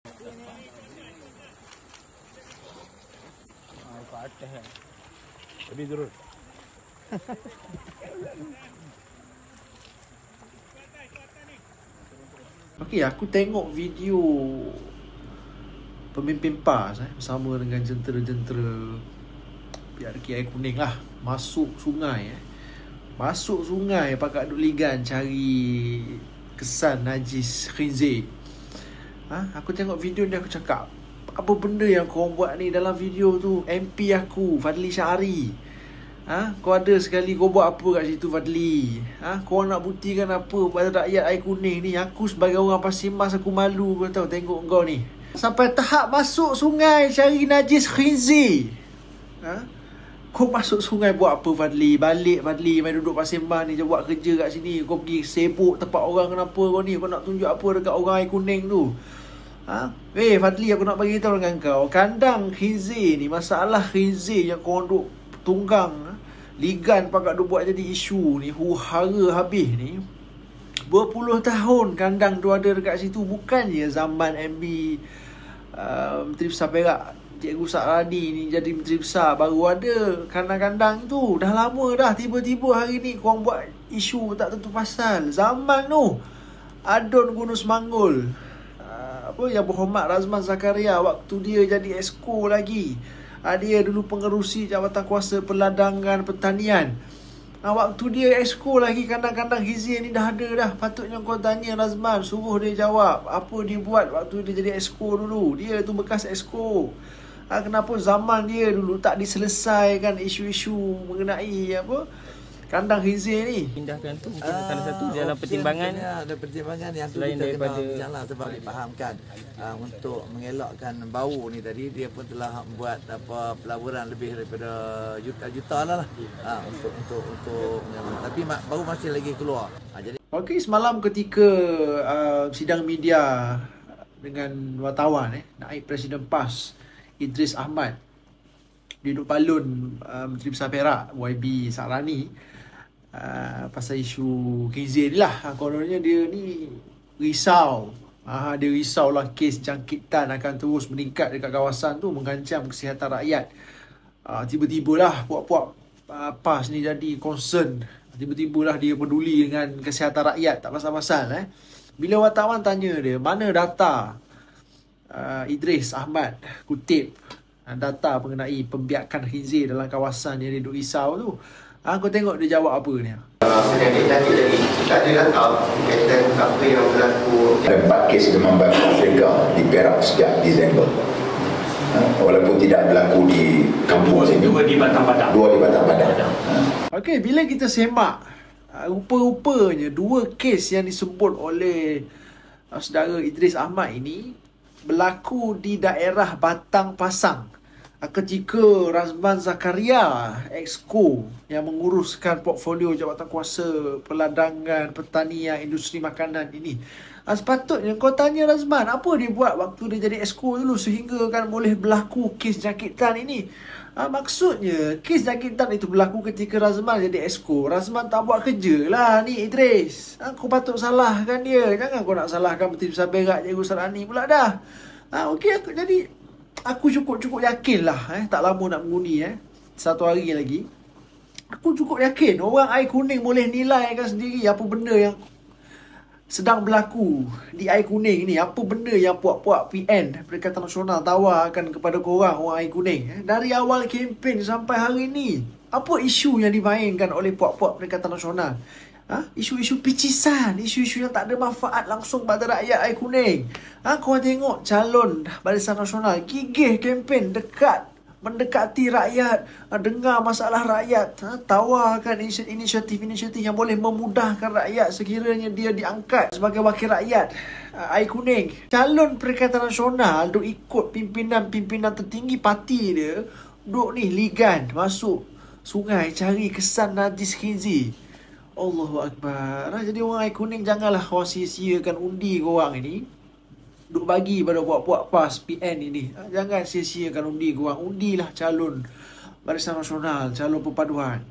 Ke atas kan. Lebih turun. Okey, aku tengok video pemimpin PAS bersama dengan jentera-jentera PRK Air Kuning lah masuk sungai Masuk sungai pakat duk ligan cari kesan najis khinzir. Aku tengok video ni aku cakap, apa benda yang korang buat ni dalam video tu? MP aku Fadli Syahari, kau ada sekali kau buat apa kat situ Fadli? Korang nak buktikan apa pada rakyat Air Kuning ni? Aku sebagai orang Pasir Mas aku malu kau tahu tengok kau ni. Sampai tahap masuk sungai cari najis khinzir. Kau masuk sungai buat apa Fadli? Balik Fadli, main duduk Pasir Mas ni je buat kerja kat sini. Kau pergi sibuk tempat orang kenapa kau ni? Kau nak tunjuk apa dekat orang Air Kuning tu? Fadli, aku nak bagi tahu dengan kau, kandang khinzir ni, masalah khinzir yang kau duk tunggang ligan pakat duk buat jadi isu ni, huru-hara habis ni. Berpuluh tahun kandang tu ada dekat situ. Bukannya zaman MB Menteri Besar Perak Cikgu Sakrani ni jadi Menteri Besar baru ada kandang-kandang tu. Dah lama dah. Tiba-tiba hari ni korang buat isu tak tentu pasal. Zaman tu Adun Gunung Semanggul, Yang Berhormat Razman Zakaria, waktu dia jadi Exco lagi, dia dulu pengerusi Jabatan Kuasa Peladangan Pertanian. Waktu dia Exco lagi, kandang-kandang khinzir ni dah ada dah. Patutnya kau tanya Razman, suruh dia jawab apa dia buat waktu dia jadi Exco dulu. Dia tu bekas Exco. Kenapa zaman dia dulu tak diselesaikan isu-isu mengenai kandang khinzir ni? Pindahkan tu mungkin salah satu dalam pertimbangan. Ada pertimbangan yang tu selain kita daripada kena bincanglah sebab difahamkan untuk mengelakkan bau ni tadi, dia pun telah membuat pelaburan lebih daripada juta-juta lah untuk tapi bau masih lagi keluar. Jadi okey, semalam ketika sidang media dengan wartawan naib Presiden PAS Idris Ahmad duduk balun Menteri Besar Perak YB Sakrani pasal isu khinzir ni lah. Kononnya dia ni risau. Dia risau lah kes jangkitan akan terus meningkat dekat kawasan tu, mengancam kesihatan rakyat. Tiba-tibalah puak-puak PAS ni jadi concern. Tiba-tibalah dia peduli dengan kesihatan rakyat, tak pasal-pasal. Bila wartawan tanya dia, mana data Idris Ahmad kutip data mengenai pembiakan khinzir dalam kawasan yang dia duk risau tu, kau tengok dia jawab apa ni. Penyakit tadi tak ada data kaitan apa yang berlaku. Ada 4 kes demam babi Afrika di Perak sejak Disember. Walaupun tidak berlaku di kampung sini. Dua di Batang Padang. Okey, bila kita semak, rupa-rupanya 2 kes yang disebut oleh saudara Idris Ahmad ini berlaku di daerah Batang Pasang ketika Razman Zakaria Exco yang menguruskan portfolio Jabatan Kuasa Peladangan Pertanian Industri Makanan ini. Sepatutnya kau tanya Razman, apa dia buat waktu dia jadi Exco dulu sehingga kan boleh berlaku kes jangkitan ini. Maksudnya kes jangkitan itu berlaku ketika Razman jadi Exco. Razman tak buat kerja lah ni Idris. Kau patut salahkan dia. Jangan kau nak salahkan Menteri Besar Perak Cikgu Sakrani pula dah. Okey, aku cukup yakin lah. Tak lama nak mengundi 1 hari lagi. Aku cukup yakin orang Air Kuning boleh nilaikan sendiri apa benda yang sedang berlaku di Air Kuning ni. Apa benda yang puak-puak PN Perikatan Nasional tawarkan kepada korang orang Air Kuning dari awal kempen sampai hari ni. Apa isu yang dimainkan oleh puak-puak Perikatan Nasional? Isu-isu picisan, isu-isu yang tak ada manfaat langsung pada rakyat Air Kuning. Kau tengok calon Barisan Nasional gigih kempen mendekati rakyat, dengar masalah rakyat, tawarkan inisiatif-inisiatif yang boleh memudahkan rakyat sekiranya dia diangkat sebagai wakil rakyat Air Kuning. Calon Perikatan Nasional duk ikut pimpinan tertinggi parti dia, duk ni ligan masuk sungai cari kesan najis khinzir. Allahu Akbar. Jadi orang Air Kuning janganlah kau sia-siakan undi korang ini. Duk bagi pada puak-puak PAS PN ini. Jangan sia-siakan undi korang. Undilah calon Barisan Nasional, calon perpaduan.